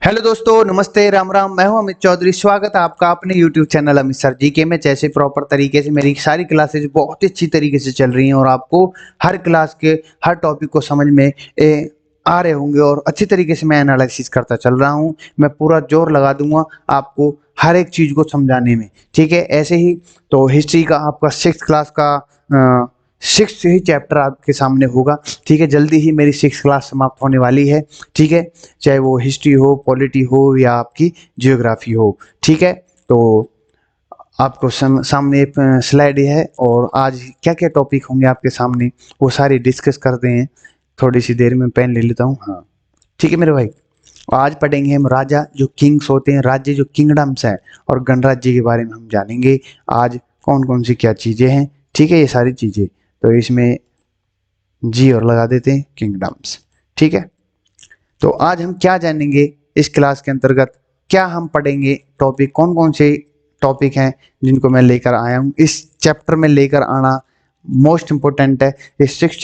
Hello दोस्तों, नमस्ते, राम राम। मैं हूं अमित चौधरी। स्वागत है आपका अपने यूट्यूब चैनल अमित सर जी के में। जैसे प्रॉपर तरीके से मेरी सारी क्लासेज बहुत ही अच्छी तरीके से चल रही हैं और आपको हर क्लास के हर टॉपिक को समझ में आ रहे होंगे और अच्छी तरीके से मैं एनालिसिस करता चल रहा हूं। मैं पूरा जोर लगा दूंगा आपको हर एक चीज को समझाने में। ठीक है, ऐसे ही तो हिस्ट्री का आपका सिक्स क्लास का सिक्स ही चैप्टर आपके सामने होगा। ठीक है, जल्दी ही मेरी सिक्स क्लास समाप्त होने वाली है। ठीक है, चाहे वो हिस्ट्री हो, पॉलिटी हो या आपकी जियोग्राफी हो। ठीक है, तो आपको सामने एक स्लाइड है और आज क्या क्या टॉपिक होंगे आपके सामने वो सारी डिस्कस करते हैं। थोड़ी सी देर में पेन ले लेता हूँ। हाँ, ठीक है मेरे भाई। आज पढ़ेंगे हम राजा जो किंग्स होते हैं, राज्य जो किंगडम्स है, और गणराज्य के बारे में हम जानेंगे आज कौन कौन सी क्या चीजें हैं। ठीक है, ये सारी चीजें तो इसमें जी और लगा देते हैं किंगडम्स। ठीक है, तो आज हम क्या जानेंगे इस क्लास के अंतर्गत, क्या हम पढ़ेंगे टॉपिक, कौन कौन से टॉपिक हैं जिनको मैं लेकर आया हूँ इस चैप्टर में लेकर आना मोस्ट इम्पोर्टेंट है। इस सिक्स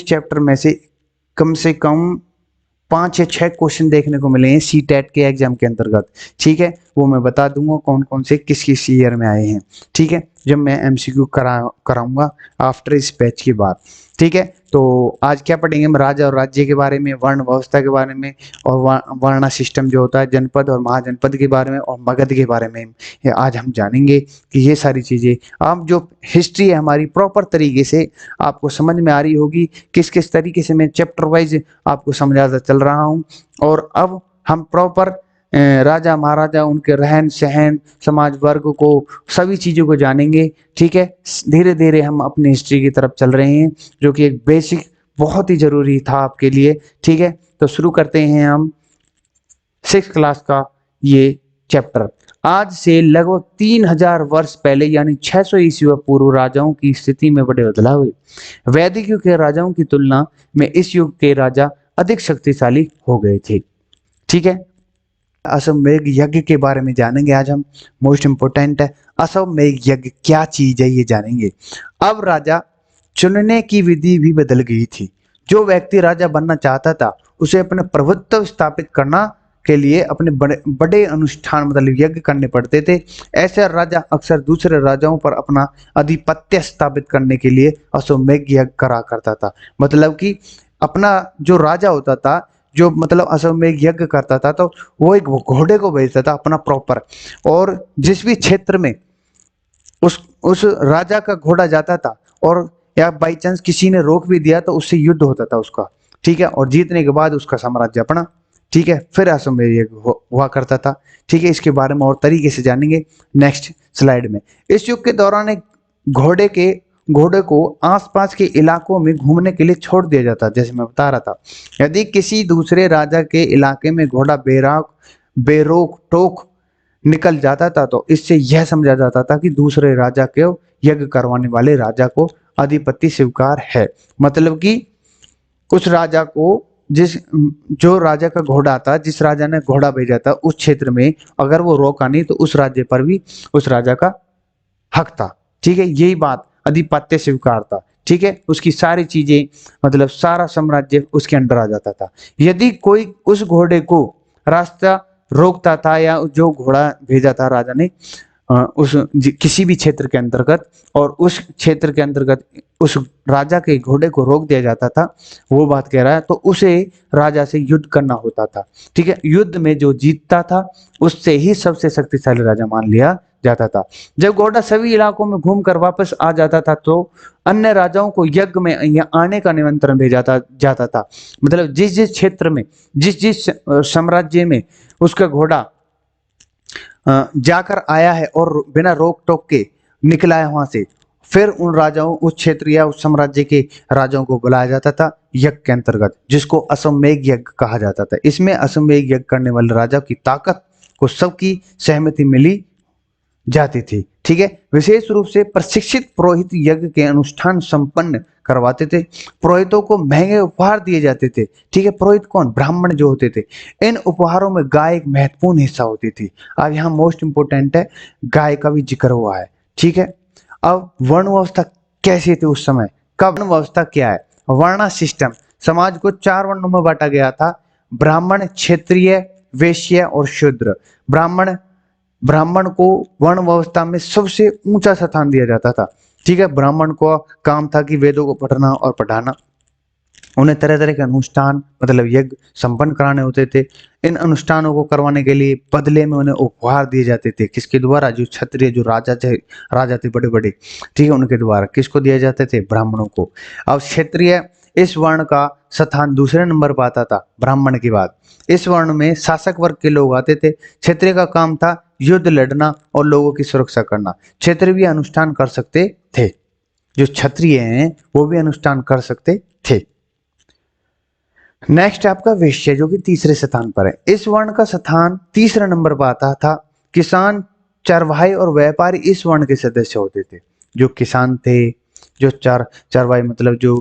चैप्टर में से कम 5 या 6 क्वेश्चन देखने को मिले हैं सी टेट के एग्जाम के अंतर्गत। ठीक है, वो मैं बता दूंगा कौन कौन से किस किस ईयर में आए हैं। ठीक है, जब मैं एमसीक्यू कराऊंगा आफ्टर इस बैच के बाद। ठीक है, तो आज क्या पढ़ेंगे हम, राजा और राज्य के बारे में, वर्ण व्यवस्था के बारे में, और वर्णा सिस्टम जो होता है, जनपद और महाजनपद के बारे में, और मगध के बारे में ये आज हम जानेंगे कि ये सारी चीजें अब जो हिस्ट्री है हमारी प्रॉपर तरीके से आपको समझ में आ रही होगी। किस किस तरीके से मैं चैप्टर वाइज आपको समझाता चल रहा हूँ। और अब हम प्रॉपर राजा महाराजा, उनके रहन सहन, समाज वर्ग को, सभी चीजों को जानेंगे। ठीक है, धीरे धीरे हम अपनी हिस्ट्री की तरफ चल रहे हैं जो कि एक बेसिक बहुत ही जरूरी था आपके लिए। ठीक है, तो शुरू करते हैं हम सिक्स क्लास का ये चैप्टर। आज से लगभग 3000 वर्ष पहले यानी 600 ईस्वी पूर्व राजाओं की स्थिति में बड़े बदलाव हुए। वैदिक युग के राजाओं की तुलना में इस युग के राजा अधिक शक्तिशाली हो गए थे। ठीक है, अश्वमेध यज्ञ के बारे में जानेंगे आज हम। मोस्ट इंपोर्टेंट है, अश्वमेध यज्ञ क्या चीज है ये जानेंगे। अब राजा चुनने की विधि भी बदल गई थी। जो व्यक्ति राजा बनना चाहता था उसे अपने प्रभुत्व स्थापित करना के लिए अपने बड़े बड़े अनुष्ठान मतलब यज्ञ करने पड़ते थे। ऐसे राजा अक्सर दूसरे राजाओं पर अपना आधिपत्य स्थापित करने के लिए अश्वमेध यज्ञ करा करता था। मतलब कि अपना जो राजा होता था, जो मतलब अश्वमेध यज्ञ करता था, तो वो एक घोड़े को भेजता था अपना प्रॉपर, और जिस भी क्षेत्र में उस राजा का घोड़ा जाता था, और या बाई चांस किसी ने रोक भी दिया तो उससे युद्ध होता था उसका। ठीक है, और जीतने के बाद उसका साम्राज्य अपना। ठीक है, फिर अश्वमेध यज्ञ हुआ करता था। ठीक है, इसके बारे में और तरीके से जानेंगे नेक्स्ट स्लाइड में। इस युग के दौरान एक घोड़े को आसपास के इलाकों में घूमने के लिए छोड़ दिया जाता, जैसे मैं बता रहा था। यदि किसी दूसरे राजा के इलाके में घोड़ा बेरोक टोक निकल जाता था तो इससे यह समझा जाता था कि दूसरे राजा के यज्ञ करवाने वाले राजा को आधिपत्य स्वीकार है। मतलब कि उस राजा को जिस जो राजा का घोड़ा था, जिस राजा ने घोड़ा भेजा था उस क्षेत्र में अगर वो रोका नहीं तो उस राज्य पर भी उस राजा का हक था। ठीक है, यही बात आधिपत्य स्वीकार था। ठीक है, उसकी सारी चीजें मतलब सारा साम्राज्य उसके अंडर आ जाता था। यदि कोई उस घोड़े को रास्ता रोकता था या जो घोड़ा भेजा था राजा ने किसी भी क्षेत्र के अंतर्गत, और उस क्षेत्र के अंतर्गत उस राजा के घोड़े को रोक दिया जाता था, वो बात कह रहा है, तो उसे राजा से युद्ध करना होता था। ठीक है, युद्ध में जो जीतता था उससे ही सबसे शक्तिशाली राजा मान लिया जाता था। जब घोड़ा सभी इलाकों में घूमकर वापस आ जाता था तो अन्य राजाओं को यज्ञ में आने का निमंत्रण भेजा जाता था। मतलब जिस जिस क्षेत्र में, जिस जिस साम्राज्य में उसका घोड़ा जाकर आया है और बिना रोक टोक के निकला है वहां से, फिर उन राजाओं, उस क्षेत्र या उस साम्राज्य के राजाओं को बुलाया जाता था यज्ञ के अंतर्गत, जिसको अश्वमेध यज्ञ कहा जाता था। इसमें अश्वमेध यज्ञ करने वाले राजा की ताकत को सबकी सहमति मिली जाती थी। ठीक है, विशेष रूप से प्रशिक्षित पुरोहित यज्ञ के अनुष्ठान संपन्न करवाते थे। पुरोहितों को महंगे उपहार दिए जाते थे। ठीक है, पुरोहित कौन, ब्राह्मण जो होते थे। इन उपहारों में गाय एक महत्वपूर्ण हिस्सा होती थी। अब यहाँ मोस्ट इंपोर्टेंट है, गाय का भी जिक्र हुआ है। ठीक है, अब वर्ण व्यवस्था कैसी थी उस समय, कब, वर्ण व्यवस्था क्या है, वर्णा सिस्टम। समाज को 4 वर्णों में बांटा गया था। ब्राह्मण, क्षत्रिय, वैश्य और शूद्र। ब्राह्मण को वर्ण व्यवस्था में सबसे ऊंचा स्थान दिया जाता था। ठीक है, ब्राह्मण को काम था कि वेदों को पढ़ना और पढ़ाना। उन्हें तरह तरह के अनुष्ठान मतलब यज्ञ संपन्न कराने होते थे। इन अनुष्ठानों को करवाने के लिए बदले में उन्हें उपहार दिए जाते थे। किसके द्वारा? जो क्षत्रिय, जो राजा थे बड़े बड़े, ठीक है, उनके द्वारा। किसको दिए जाते थे? ब्राह्मणों को। अब क्षत्रिय इस वर्ण का स्थान दूसरे नंबर पर आता था ब्राह्मण के बाद। इस वर्ण में शासक वर्ग के लोग आते थे। क्षत्रिय का काम था युद्ध लड़ना और लोगों की सुरक्षा करना। क्षत्रिय भी अनुष्ठान कर सकते थे, जो क्षत्रिय हैं वो भी अनुष्ठान कर सकते थे। नेक्स्ट आपका वैश्य, जो कि तीसरे स्थान पर है। इस वर्ण का स्थान तीसरा नंबर पर आता था। किसान, चरवाहे और व्यापारी इस वर्ण के सदस्य होते थे। जो किसान थे, जो चरवाहे मतलब जो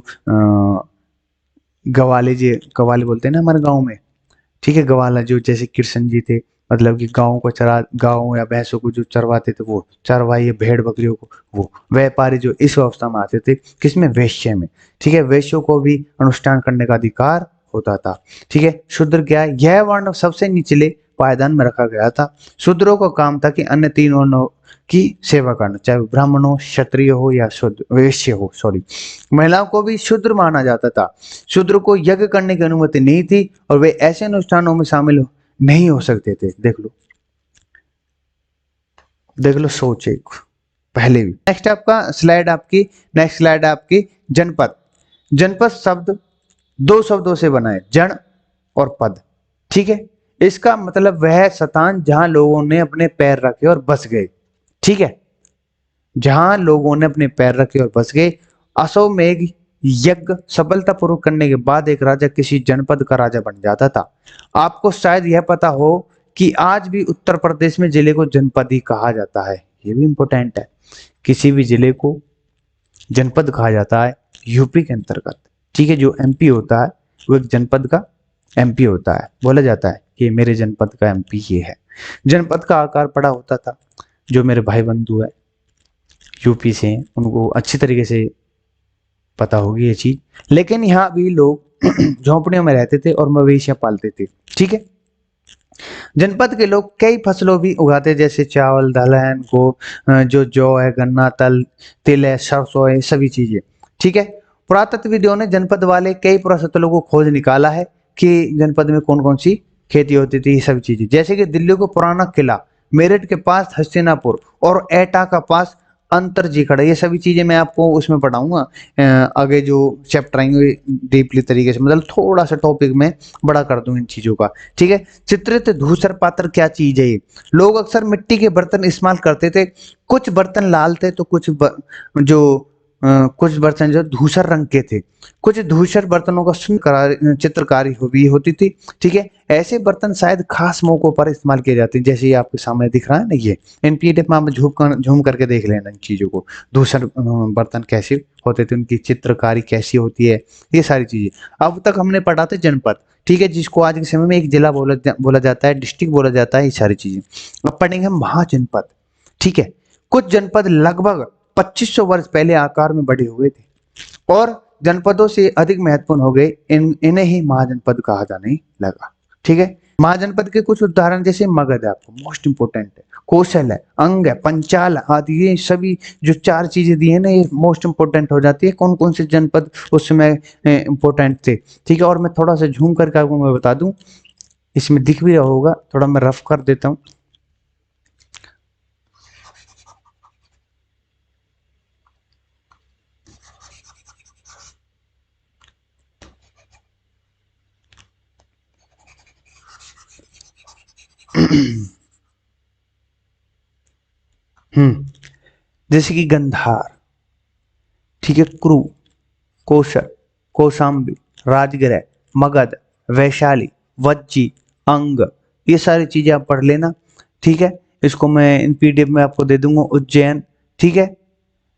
गवाले, जी गवाले बोलते हैं ना हमारे गांव में, ठीक है, गवाला, जो जैसे कृष्ण जी थे, मतलब कि गाँव या भैंसों को जो चरवाते थे वो चरवाहे, भेड़ बकरियों को वो। व्यापारी जो इस अवस्था में आते थे, किसमें? वैश्य में। ठीक है, वैश्यों को भी अनुष्ठान करने का अधिकार होता था। ठीक है, शूद्र क्या है? यह वर्ण सबसे निचले पायदान में रखा गया था। शूद्रों का काम था कि अन्य तीन वर्णों की सेवा करना, चाहे ब्राह्मण हो, क्षत्रिय हो या शूद्र वैश्य हो, सॉरी। महिलाओं को भी शूद्र माना जाता था। शूद्र को यज्ञ करने की अनुमति नहीं थी और वे ऐसे अनुष्ठानों में शामिल नहीं हो सकते थे। देख लो सोच एक पहले भी। नेक्स्ट स्लाइड आपकी जनपद। जनपद शब्द दो शब्दों से बना है, जन और पद। ठीक है, इसका मतलब वह स्थान जहां लोगों ने अपने पैर रखे और बस गए। ठीक है, जहां लोगों ने अपने पैर रखे और बस गए। अश्वमेध यज्ञ सफलतापूर्वक करने के बाद एक राजा किसी जनपद का राजा बन जाता था। आपको शायद यह पता हो कि आज भी उत्तर प्रदेश में जिले को जनपद ही कहा जाता है। ये भी इंपॉर्टेंट है, किसी भी जिले को जनपद कहा जाता है यूपी के अंतर्गत। ठीक है, जो एमपी होता है वो एक जनपद का एमपी होता है। बोला जाता है कि मेरे जनपद का एमपी ये है। जनपद का आकार बड़ा होता था। जो मेरे भाई बंधु है यूपी से, उनको अच्छी तरीके से पता होगी ये चीज। लेकिन यहाँ भी लोग झोंपड़ियों में रहते थे और मवेशियां पालते थे। ठीक है, जनपद के लोग कई फसलों भी उगाते, जैसे चावल, दलहन को, जो जौ है, गन्ना, तिल है, सरसों है, सभी चीजें। ठीक है, पुरातत्वविदों ने जनपद वाले कई पुरातत्वों को खोज निकाला है कि जनपद में कौन कौन सी खेती होती थी, ये सभी चीजें। जैसे कि दिल्ली को पुराना किला, मेरठ के पास हस्तिनापुर और एटा का पास अंतरजी खड़ा, ये सभी चीजें मैं आपको उसमें पढ़ाऊंगा आगे जो चैप्टर आएंगे डीपली तरीके से, मतलब थोड़ा सा टॉपिक में बड़ा कर दूं इन चीजों का। ठीक है, चित्रित धूसर पात्र क्या चीज है? ये लोग अक्सर मिट्टी के बर्तन इस्तेमाल करते थे। कुछ बर्तन लाल थे तो कुछ बर्तन जो धूसर रंग के थे। कुछ धूसर बर्तनों का सुंदर चित्रकारी भी होती थी। ठीक है, ऐसे बर्तन शायद खास मौकों पर इस्तेमाल किए जाते हैं, जैसे ये आपके सामने दिख रहा है ना, ये इन पीडीएफ में आप झूम करके देख लेना इन चीजों को। धूसर बर्तन कैसे होते थे, उनकी चित्रकारी कैसी होती है, ये सारी चीजें। अब तक हमने पढ़ा था जनपद, ठीक है, जिसको आज के समय में एक जिला बोला जाता है, डिस्ट्रिक्ट बोला जाता है, ये सारी चीजें। अब पढ़ेंगे हम महाजनपद। ठीक है, कुछ जनपद लगभग 2500 वर्ष पहले आकार में बड़े हुए थे और जनपदों से अधिक महत्वपूर्ण हो गए। इन्हें ही महाजनपद कहा जाने लगा। ठीक है, महाजनपद के कुछ उदाहरण जैसे मगध है, आपको मोस्ट इंपोर्टेंट है, कौशल है, अंग है, पंचाल आदि, ये सभी जो चार चीजें दी है ना, ये मोस्ट इंपोर्टेंट हो जाती है। कौन कौन से जनपद उस समय इंपोर्टेंट थे। ठीक है, और मैं थोड़ा सा झूम करके आपको मैं बता दूं, इसमें दिख भी रहा होगा, थोड़ा मैं रफ कर देता हूँ। जैसे कि गंधार, ठीक है, क्रू, कौशल, कौशाम्बी, राजगृह, मगध, वैशाली, वज्जी, अंग, ये सारी चीजें आप पढ़ लेना। ठीक है, इसको मैं इन पीडीएफ में आपको दे दूंगा। उज्जैन, ठीक है,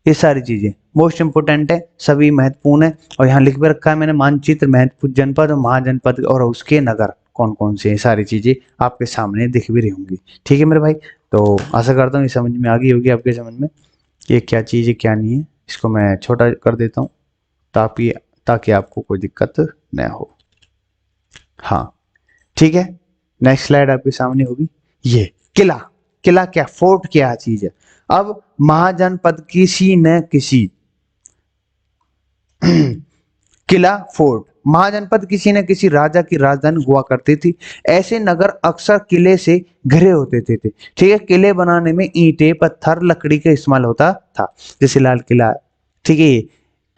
ये सारी चीजें मोस्ट इंपोर्टेंट है, सभी महत्वपूर्ण है। और यहाँ लिख भी रखा है मैंने मानचित्र, महत्वपूर्ण जनपद और महाजनपद और उसके नगर कौन कौन से, ये सारी चीजें आपके सामने दिख भी रही होंगी। ठीक है मेरे भाई, तो आशा करता हूँ ये समझ में आ गई होगी आपके समझ में, ये क्या चीज है क्या नहीं है। इसको मैं छोटा कर देता हूँ ताकि ताकि आपको कोई दिक्कत न हो। हाँ, ठीक है, नेक्स्ट स्लाइड आपके सामने होगी। ये किला, किला क्या, फोर्ट क्या चीज है। अब महाजनपद किसी न किसी किला, फोर्ट, महाजनपद किसी न किसी राजा की राजधानी हुआ करती थी। ऐसे नगर अक्सर किले से घिरे होते थे। ठीक है, किले बनाने में ईंटें, पत्थर, लकड़ी का इस्तेमाल होता था, जैसे लाल किला। ठीक है,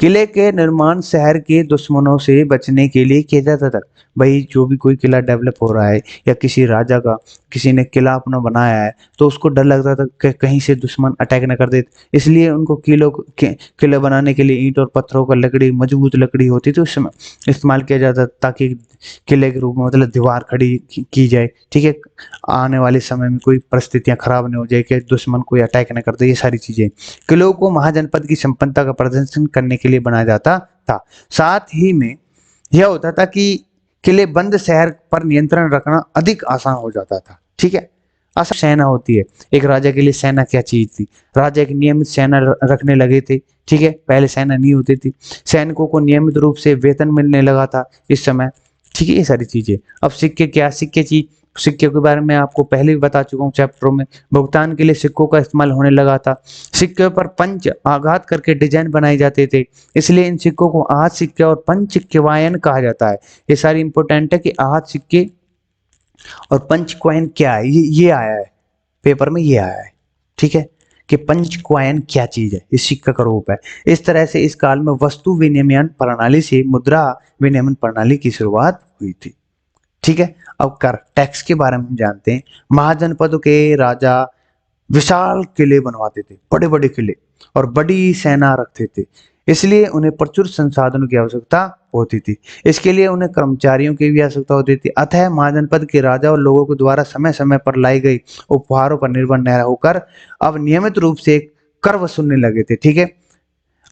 किले के निर्माण शहर के दुश्मनों से बचने के लिए किया जाता था। भाई जो भी कोई किला डेवलप हो रहा है या किसी राजा का, किसी ने किला अपना बनाया है, तो उसको डर लगता था कि कहीं से दुश्मन अटैक न कर दे, इसलिए उनको किले बनाने के लिए ईंट और पत्थरों का लकड़ी, मजबूत लकड़ी होती थी उस समय इस्तेमाल किया जाता, ताकि किले के रूप में मतलब दीवार खड़ी की जाए। ठीक है, आने वाले समय में कोई परिस्थितियां खराब नहीं हो जाए कि दुश्मन कोई अटैक न कर दे, ये सारी चीजें। किलों को महाजनपद की संपन्नता का प्रदर्शन करने के लिए बनाया जाता था। साथ ही में यह होता था कि किले बंद शहर पर नियंत्रण रखना अधिक आसान हो जाता था। ठीक है, आसान सेना होती है। एक राजा के लिए सेना क्या चीज थी, राजा एक नियमित सेना रखने लगे थे। ठीक है, पहले सेना नहीं होती थी, सैनिकों को नियमित रूप से वेतन मिलने लगा था इस समय। ठीक है, ये सारी चीजें। अब सिक्के क्या, सिक्के चीज, सिक्के के बारे में आपको पहले भी बता चुका हूँ चैप्टरों में। भुगतान के लिए सिक्कों का इस्तेमाल होने लगा था। सिक्के पर पंच आघात करके डिजाइन बनाए जाते थे, इसलिए इन सिक्कों को आहत सिक्के और पंच सिक्के वायन कहा जाता है। ये सारी इंपॉर्टेंट है कि आहत सिक्के और पंच क्वाइन क्या है, ये आया है पेपर में, ये आया है। ठीक है, कि पंच क्वाइन क्या चीज है, इस सिक्का का रूप है। इस तरह से इस काल में वस्तु विनिमय प्रणाली से मुद्रा विनिमय प्रणाली की शुरुआत हुई थी। ठीक है, अब कर टैक्स के बारे में हम जानते हैं। महाजनपदों के राजा विशाल किले बनवाते थे, बड़े बड़े किले, और बड़ी सेना रखते थे, इसलिए उन्हें प्रचुर संसाधनों की आवश्यकता होती थी। इसके लिए उन्हें कर्मचारियों की भी आवश्यकता होती थी। अतः महाजनपद के राजा और लोगों के द्वारा समय समय पर लाई गई उपहारों पर निर्भर न होकर अब नियमित रूप से कर वसूलने लगे थे। ठीक है,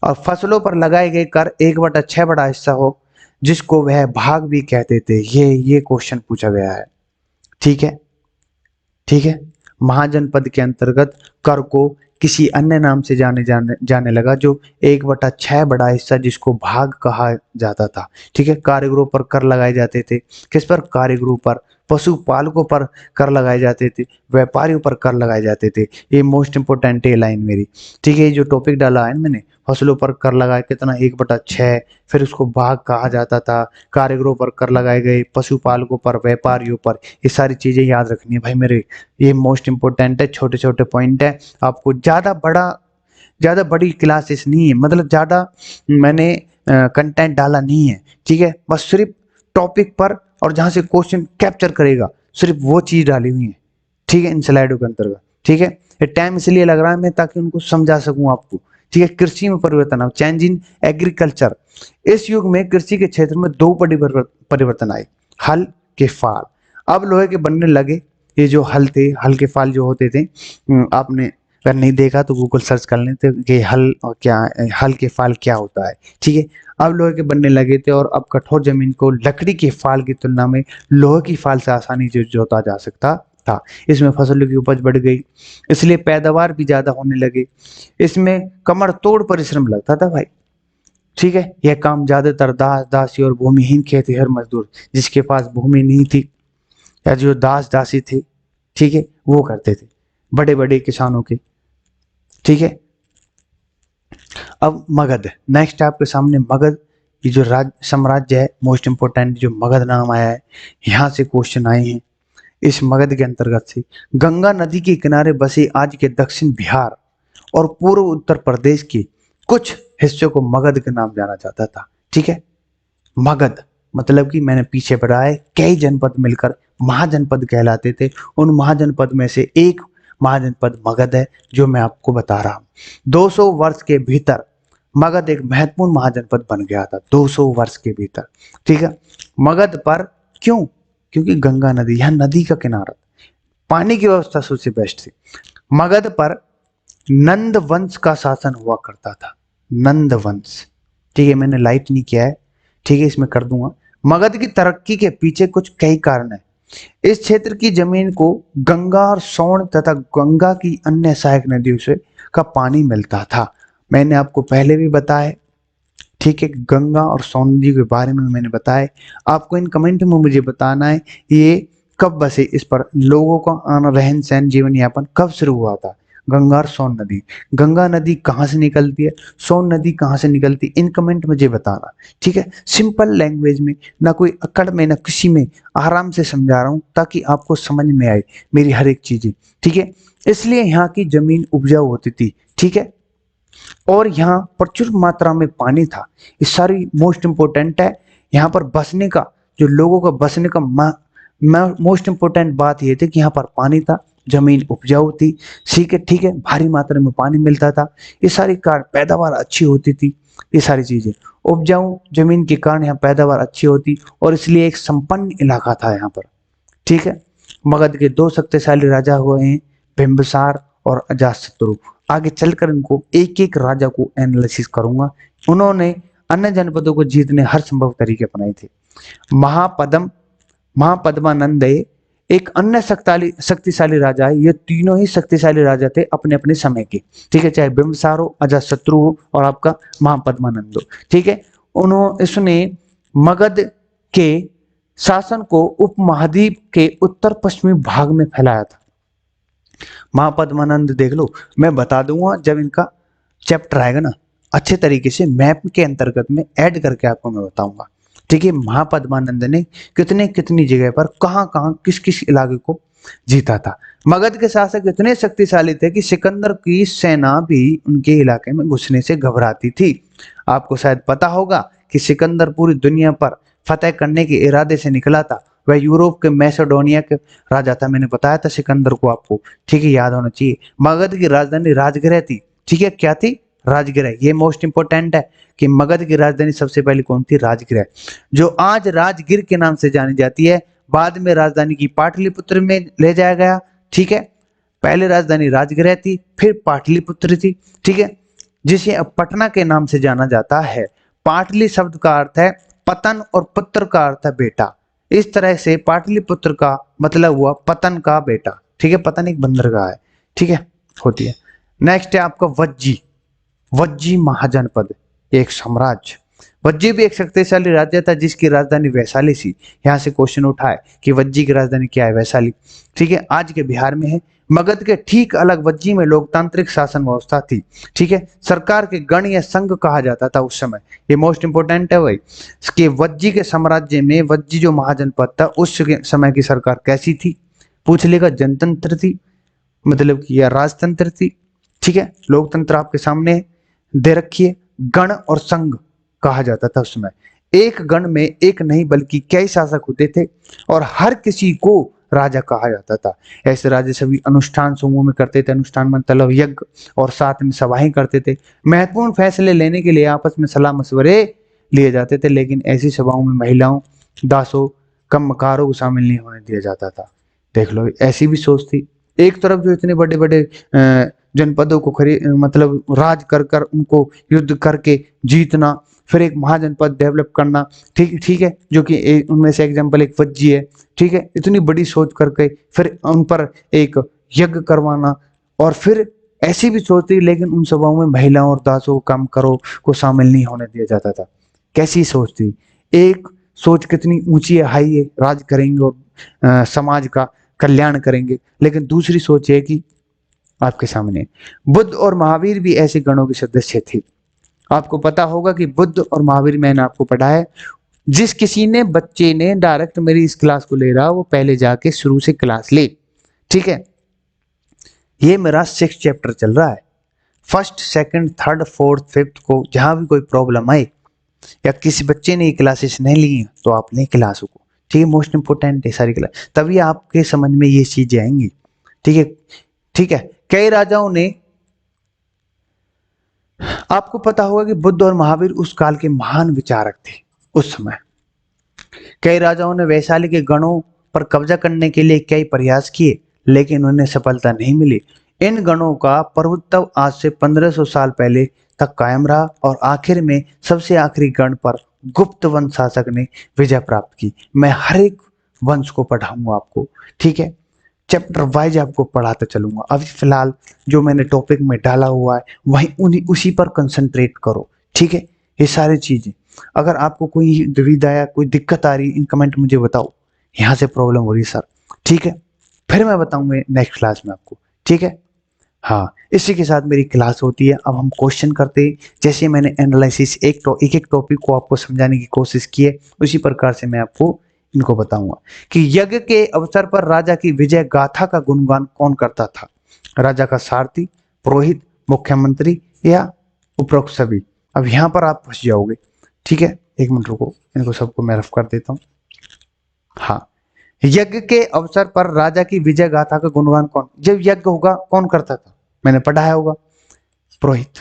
और फसलों पर लगाए गए कर 1/6 बड़ा हिस्सा हो, जिसको वह भाग भी कहते थे। ये क्वेश्चन पूछा गया है। ठीक है, ठीक है, महाजनपद के अंतर्गत कर को किसी अन्य नाम से जाने लगा, जो 1/6 बड़ा हिस्सा, जिसको भाग कहा जाता था। ठीक है, कारीगरों पर कर लगाए जाते थे। किस पर, कारीगरों पर, पशुपालकों पर कर लगाए जाते थे, व्यापारियों पर कर लगाए जाते थे। ये मोस्ट इंपोर्टेंट है लाइन मेरी। ठीक है, ये जो टॉपिक डाला है मैंने, फसलों पर कर लगाए कितना, 1/6, फिर उसको भाग कहा जाता था, कारीगरों पर कर लगाए गए, पशुपालकों पर, व्यापारियों पर, ये सारी चीजें याद रखनी है भाई मेरे। ये मोस्ट इंपोर्टेंट है, छोटे छोटे पॉइंट है। आपको ज्यादा बड़ी क्लासेस नहीं है, मतलब ज्यादा मैंने कंटेंट डाला नहीं है। ठीक है, बस सिर्फ टॉपिक पर और जहां से क्वेश्चन कैप्चर करेगा सिर्फ वो चीज डाली हुई है। ठीक है, इन स्लाइडों के अंतर्गत। ठीक है, ये टाइम इसलिए लग रहा है मैं, ताकि उनको समझा सकूं आपको। ठीक है, कृषि में परिवर्तन आए, चेंज इन एग्रीकल्चर। इस युग में कृषि के क्षेत्र में दो बड़ी परिवर्तन आए, हल के फाल। अब लोहे के बनने लगे, ये जो हल थे, हल के फाल जो होते थे, आपने अगर नहीं देखा तो गूगल सर्च कर लेते कि हल और क्या, हल के फाल क्या होता है। ठीक है, अब लोहे के बनने लगे थे, और अब कठोर जमीन को लकड़ी के फाल की तुलना में लोहे की फाल से आसानी से जोता जा सकता था। इसमें फसलों की उपज बढ़ गई, इसलिए पैदावार भी ज्यादा होने लगे। इसमें कमर तोड़ परिश्रम लगता था भाई। ठीक है, यह काम ज्यादातर दास दासी और भूमिहीन खेतिहर मजदूर, जिसके पास भूमि नहीं थी या जो दास दासी थे, ठीक है, वो करते थे, बड़े बड़े किसानों के। ठीक है, अब मगध, नेक्स्ट आपके सामने मगध, ये जो साम्राज्य है, मोस्ट इंपोर्टेंट, जो मगध नाम आया है, यहाँ से क्वेश्चन आए हैं। इस मगध के अंतर्गत से गंगा नदी के किनारे बसे आज के दक्षिण बिहार और पूर्व उत्तर प्रदेश के कुछ हिस्सों को मगध के नाम जाना जाता था। ठीक है, मगध मतलब कि मैंने पीछे पढ़ा है, कई जनपद मिलकर महाजनपद कहलाते थे। उन महाजनपद में से एक महाजनपद मगध है, जो मैं आपको बता रहा हूँ। 200 वर्ष के भीतर मगध एक महत्वपूर्ण महाजनपद बन गया था, 200 वर्ष के भीतर। ठीक है, मगध पर क्यों, क्योंकि गंगा नदी, यह नदी का किनारा, पानी की व्यवस्था सबसे बेस्ट थी। मगध पर नंद वंश का शासन हुआ करता था, नंद वंश। ठीक है, मैंने लाइट नहीं किया है, ठीक है, इसमें कर दूंगा। मगध की तरक्की के पीछे कुछ कई कारण है। इस क्षेत्र की जमीन को गंगा और सोन तथा गंगा की अन्य सहायक नदियों से का पानी मिलता था, मैंने आपको पहले भी बताया। ठीक है, गंगा और सोन नदी के बारे में मैंने बताया। आपको इन कमेंट में मुझे बताना है ये कब बसे, इस पर लोगों का आना, रहन सहन, जीवन यापन कब शुरू हुआ था। गंगा और सोन नदी, गंगा नदी कहाँ से निकलती है, सोन नदी कहाँ से निकलती है, इन कमेंट मुझे बताना। ठीक है, सिंपल लैंग्वेज में, ना कोई अकड़ में ना किसी में, आराम से समझा रहा हूँ ताकि आपको समझ में आए मेरी हर एक चीजें। ठीक है, इसलिए यहाँ की जमीन उपजाऊ होती थी। ठीक है, और यहाँ प्रचुर मात्रा में पानी था। ये सारी मोस्ट इम्पोर्टेंट है। यहाँ पर बसने का, जो लोगों का बसने का मोस्ट इम्पोर्टेंट बात ये थी कि यहाँ पर पानी था, जमीन उपजाऊ थी। ठीक है, भारी मात्रा में पानी मिलता था, ये सारी कार पैदावार अच्छी होती थी। ये सारी चीजें, उपजाऊ जमीन के कारण यहाँ पैदावार अच्छी होती, और इसलिए एक संपन्न इलाका था यहाँ पर। ठीक है, मगध के दो शक्तिशाली राजा हुए हैं, बिंबिसार और अजातशत्रु। आगे चलकर इनको एक एक राजा को एनालिसिस करूंगा। उन्होंने अन्य जनपदों को जीतने हर संभव तरीके अपनाए थे। महापद्म महापद्मानंद एक अन्य शक्तिशाली राजा है। ये तीनों ही शक्तिशाली राजा थे अपने अपने समय के। ठीक है, चाहे बिंबिसार हो, अजातशत्रु हो और आपका महापद्मानंद हो। ठीक है, इसने मगध के शासन को उपमहाद्वीप के उत्तर पश्चिमी भाग में फैलाया था। महापद्मानंद देख लो, मैं बता दूंगा जब इनका चैप्टर आएगा ना, अच्छे तरीके से मैप के अंतर्गत में ऐड करके आपको मैं बताऊंगा। ठीक है, महापद्मानंद ने कितने कितनी जगह पर कहां कहां किस किस इलाके को जीता था। मगध के शासक इतने शक्तिशाली थे कि सिकंदर की सेना भी उनके इलाके में घुसने से घबराती थी। आपको शायद पता होगा कि सिकंदर पूरी दुनिया पर फतेह करने के इरादे से निकला था। वह यूरोप के मैसेडोनिया के राजा था, मैंने बताया था सिकंदर को आपको। ठीक है, याद होना चाहिए। मगध की राजधानी राजगृह थी। ठीक है, क्या थी? राजगृह। ये मोस्ट इंपोर्टेंट है कि मगध की राजधानी सबसे पहले कौन थी? राजगृह, जो आज राजगीर के नाम से जानी जाती है। बाद में राजधानी की पाटलिपुत्र में ले जाया गया। ठीक है, पहले राजधानी राजगृह थी, फिर पाटलिपुत्र थी। ठीक है, जिसे अब पटना के नाम से जाना जाता है। पाटली शब्द का अर्थ है पतन और पुत्र का अर्थ है बेटा। इस तरह से पाटलिपुत्र का मतलब हुआ पतन का बेटा। ठीक है, पतन एक बंदरगाह है। ठीक है, होती है। नेक्स्ट है आपका वज्जी। वज्जी महाजनपद, एक साम्राज्य। वज्जी भी एक शक्तिशाली राज्य था जिसकी राजधानी वैशाली थी। यहाँ से क्वेश्चन उठा है कि वज्जी की राजधानी क्या है? वैशाली। ठीक है, आज के बिहार में है। मगध के ठीक अलग वज्जी में लोकतांत्रिक शासन व्यवस्था थी। ठीक है, सरकार के गण या संघ कहा जाता था उस समय। ये मोस्ट इंपोर्टेंट है भाई। इसके वज्जी के साम्राज्य में, वज्जी जो महाजनपद था उस समय की सरकार कैसी थी? पूछ लेगा। जनतंत्र थी, मतलब कि या राजतंत्र थी। ठीक है, लोकतंत्र आपके सामने दे रखी है। गण और संघ कहा जाता था उस समय। एक गण में एक नहीं बल्कि कई शासक होते थे और हर किसी को राजा कहा जाता था। ऐसे राजा सभी अनुष्ठान समूह में करते थे। अनुष्ठान मतलब यज्ञ, और साथ में सभाएं करते थे। महत्वपूर्ण फैसले लेने के लिए आपस में सलाह मशवरे लिए जाते थे, लेकिन ऐसी सभाओं में महिलाओं, दासों, कम्मकारों को शामिल नहीं होने दिया जाता था। देख लो, ऐसी भी सोच थी। एक तरफ जो इतने बड़े बड़े जनपदों को मतलब राज कर कर उनको युद्ध करके जीतना, फिर एक महाजनपद डेवलप करना। ठीक है, जो कि उनमें से एग्जांपल एक वज्जी है। ठीक है, इतनी बड़ी सोच करके फिर उन पर एक यज्ञ करवाना, और फिर ऐसी भी सोच थी, लेकिन उन सभाओं में महिलाओं और दासों, काम करो को शामिल नहीं होने दिया जाता था। कैसी सोच थी? एक सोच कितनी ऊंची है, हाई है, राज करेंगे और समाज का कल्याण करेंगे। लेकिन दूसरी सोच है कि आपके सामने बुद्ध और महावीर भी ऐसे गणों के सदस्य थे। आपको पता होगा कि बुद्ध और महावीर, मैंने आपको पढ़ाया है। जिस किसी ने, बच्चे ने डायरेक्ट मेरी इस क्लास को ले रहा, वो पहले जाके शुरू से क्लास ले। ठीक है, ये मेरा 6th चैप्टर चल रहा है। First, second, third, fourth, fifth को जहां भी कोई प्रॉब्लम आए या किसी बच्चे ने ये क्लासेस नहीं ली हैं तो आप लें क्लासों को। ठीक है, मोस्ट इंपोर्टेंट है सारी क्लास, तभी आपके समझ में ये चीजें आएंगी। ठीक है, ठीक है। कई राजाओं ने, आपको पता होगा कि बुद्ध और महावीर उस काल के महान विचारक थे उस समय। कई राजाओं ने वैशाली के गणों पर कब्जा करने के लिए कई प्रयास किए, लेकिन उन्हें सफलता नहीं मिली। इन गणों का प्रभुत्व आज से 1500 साल पहले तक कायम रहा, और आखिर में सबसे आखिरी गण पर गुप्त वंश शासक ने विजय प्राप्त की। मैं हर एक वंश को पढ़ाऊंगा आपको। ठीक है, चैप्टर वाइज आपको पढ़ाता चलूंगा। अभी फिलहाल जो मैंने टॉपिक में डाला हुआ है वही उसी पर कंसंट्रेट करो। ठीक है, ये सारी चीजें। अगर आपको कोई दुविधा या कोई दिक्कत आ रही इन कमेंट मुझे बताओ, यहाँ से प्रॉब्लम हो रही है सर, ठीक है, फिर मैं बताऊंगा नेक्स्ट क्लास में आपको, ठीक है। हाँ, इसी के साथ मेरी क्लास होती है। अब हम क्वेश्चन करते हैं। जैसे मैंने एनालिसिस एक एक टॉपिक को आपको समझाने की कोशिश की है, उसी प्रकार से मैं आपको इनको बताऊंगा कि यज्ञ के अवसर पर राजा की विजय गाथा का गुणगान कौन करता था? राजा का सारथी, पुरोहित, मुख्यमंत्री या उपरोक्त सभी? अब यहाँ पर आप फंस जाओगे, ठीक है। एक मिनट रुको, इनको सबको मैं रफ कर देता हूँ। हाँ, यज्ञ के अवसर पर राजा की विजय गाथा का गुणगान कौन, जब यज्ञ होगा कौन करता था? मैंने पढ़ाया होगा, पुरोहित।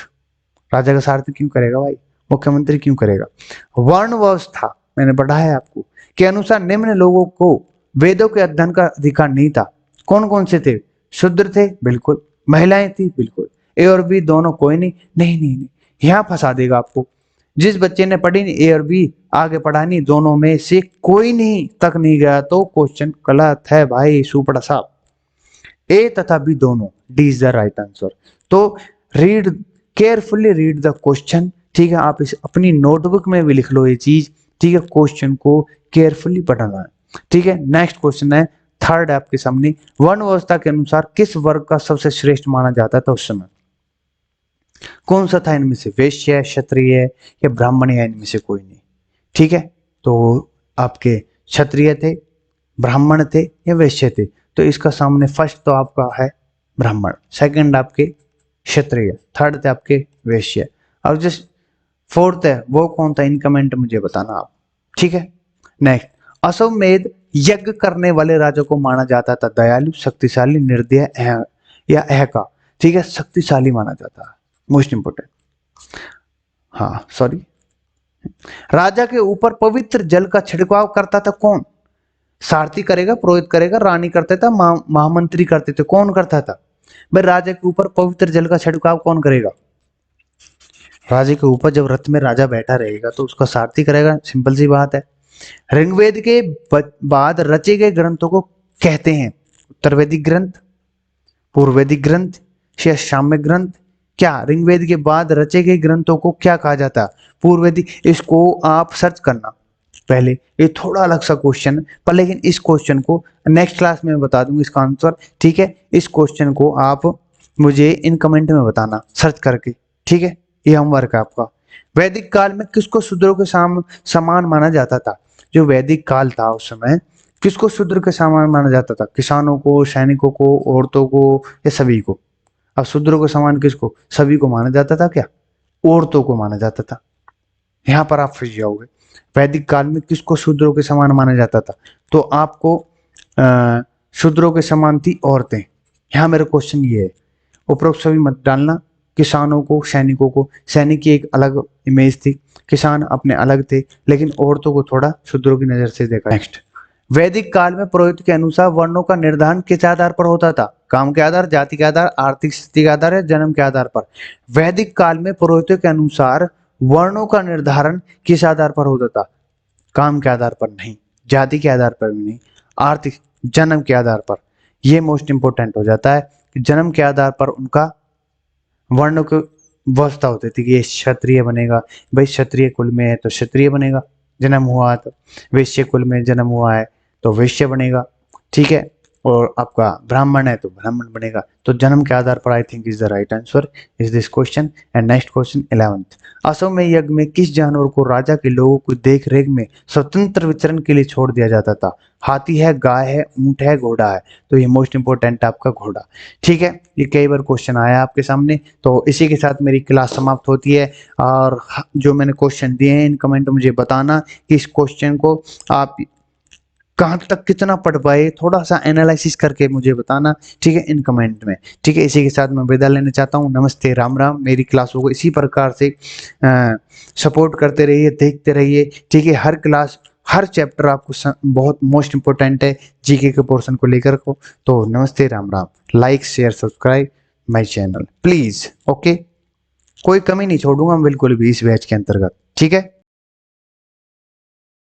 राजा का सारथी क्यों करेगा भाई? मुख्यमंत्री क्यों करेगा? वर्ण व्यवस्था मैंने पढ़ाया है आपको के अनुसार निम्न लोगों को वेदों के अध्ययन का अधिकार नहीं था। कौन कौन से थे? शूद्र थे, बिल्कुल। महिलाएं थी, बिल्कुल। ए और बी दोनों कोई नहीं, नहीं नहीं नहीं, यहाँ फंसा देगा आपको। जिस बच्चे ने पढ़ी नहीं ए और बी, आगे पढ़ा नहीं, दोनों में से कोई नहीं तक नहीं गया तो क्वेश्चन गलत है भाई सुपड़ा साहब। ए तथा बी दोनों, D is the right answer. तो read carefully, read the question, ठीक है। आप इस अपनी नोटबुक में भी लिख लो ये चीज, ठीक है। क्वेश्चन को केयरफुली पढ़ना है, ठीक है। नेक्स्ट क्वेश्चन है, थर्ड है आपके सामने। वर्ण व्यवस्था के अनुसार किस वर्ग का सबसे श्रेष्ठ माना जाता था उस समय? कौन सा था इनमें से? वैश्य, क्षत्रिय या ब्राह्मण, या इनमें से कोई नहीं, ठीक है। तो आपके क्षत्रिय थे, ब्राह्मण थे या वैश्य थे? तो इसका सामने फर्स्ट तो आपका है ब्राह्मण, सेकंड आपके क्षत्रिय, थर्ड थे आपके वैश्य, और जो फोर्थ है वो कौन था? इन कमेंट मुझे बताना आप, ठीक है। नेक्स्ट, अश्वमेध यज्ञ करने वाले राजा को माना जाता था दयालु, शक्तिशाली, निर्दय या अहका? ठीक है, शक्तिशाली माना जाता है, मोस्ट इंपोर्टेंट। हाँ सॉरी, राजा के ऊपर पवित्र जल का छिड़काव करता था कौन? सारथी करेगा, पुरोहित करेगा, रानी करता था, महामंत्री करते थे, कौन करता था भाई? राजा के ऊपर पवित्र जल का छिड़काव कौन करेगा? राजा के ऊपर जब रथ में राजा बैठा रहेगा तो उसका सारथी करेगा, सिंपल सी बात है। ऋग्वेद के बाद रचे गए ग्रंथों को कहते हैं उत्तर वैदिक ग्रंथ, पूर्व वैदिक ग्रंथ या साम्य ग्रंथ? क्या ऋग्वेद के बाद रचे गए ग्रंथों को क्या कहा जाता है? पूर्व वैदिक। इसको आप सर्च करना पहले, ये थोड़ा अलग सा क्वेश्चन, पर लेकिन इस क्वेश्चन को नेक्स्ट क्लास में बता दूंगा इसका आंसर, ठीक है। इस क्वेश्चन को आप मुझे इन कमेंट में बताना सर्च करके, ठीक है। ये होमवर्क है आपका। वैदिक काल में किसको शूद्रों के समान माना जाता था? जो वैदिक काल था उस समय किसको शूद्र के समान माना जाता था? किसानों को, सैनिकों को, औरतों को या सभी को? अब शूद्रों के समान किसको? सभी को माना जाता था क्या? औरतों को माना जाता था। यहाँ पर आप फंस जाओगे। वैदिक काल में किसको शूद्रों के समान माना जाता था? तो आपको शूद्रों के समान थी औरतें। यहाँ मेरा क्वेश्चन ये है, उपरोक्त सभी मत डालना। किसानों को, सैनिकों को, सैनिक की एक अलग इमेज थी, किसान अपने अलग थे, लेकिन औरतों को थोड़ा शूद्रों की नजर से देखा। नेक्स्ट, वैदिक काल में पुरोहित के अनुसार वर्णों का निर्धारण किस आधार पर होता था? काम के आधार, जाति के आधार, आर्थिक स्थिति के आधार या जन्म के आधार पर? वैदिक काल में पुरोहितों के अनुसार वर्णों का निर्धारण किस आधार पर होता था? काम के आधार पर नहीं, जाति के आधार पर भी नहीं, आर्थिक, जन्म के आधार पर। यह मोस्ट इंपोर्टेंट हो जाता है कि जन्म के आधार पर उनका वर्ण की व्यवस्था होती थी कि ये क्षत्रिय बनेगा, भाई क्षत्रिय कुल में है तो क्षत्रिय बनेगा, जन्म हुआ तो वैश्य कुल में जन्म हुआ है तो वैश्य बनेगा, ठीक है। और आपका ब्राह्मण है तो ब्राह्मण बनेगा। तो जन्म के आधार पर I think is the right answer is this question. And next question 11th, अश्वमेध यज्ञ में किस जानवर को राजा के लोगों को देख रेख में स्वतंत्र विचरण के लिए छोड़ दिया जाता था? हाथी है, गाय है, ऊंट है, घोड़ा है? तो ये मोस्ट इंपोर्टेंट आपका घोड़ा, ठीक है। ये कई बार क्वेश्चन आया आपके सामने। तो इसी के साथ मेरी क्लास समाप्त होती है। और जो मैंने क्वेश्चन दिए हैं इन कमेंट में मुझे बताना कि इस क्वेश्चन को आप कहाँ तक कितना पढ़ पाए, थोड़ा सा एनालिसिस करके मुझे बताना, ठीक है, इन कमेंट में, ठीक है। इसी के साथ मैं विदा लेना चाहता हूँ। नमस्ते, राम राम। मेरी क्लासों को इसी प्रकार से सपोर्ट करते रहिए, देखते रहिए, ठीक है। हर क्लास, हर चैप्टर आपको बहुत मोस्ट इंपोर्टेंट है जीके के पोर्शन को लेकर को। तो नमस्ते, Ram Ram. Like, share, subscribe my channel please, okay. कोई कमी नहीं छोड़ूंगा बिल्कुल भी इस बैच के अंतर्गत, ठीक है।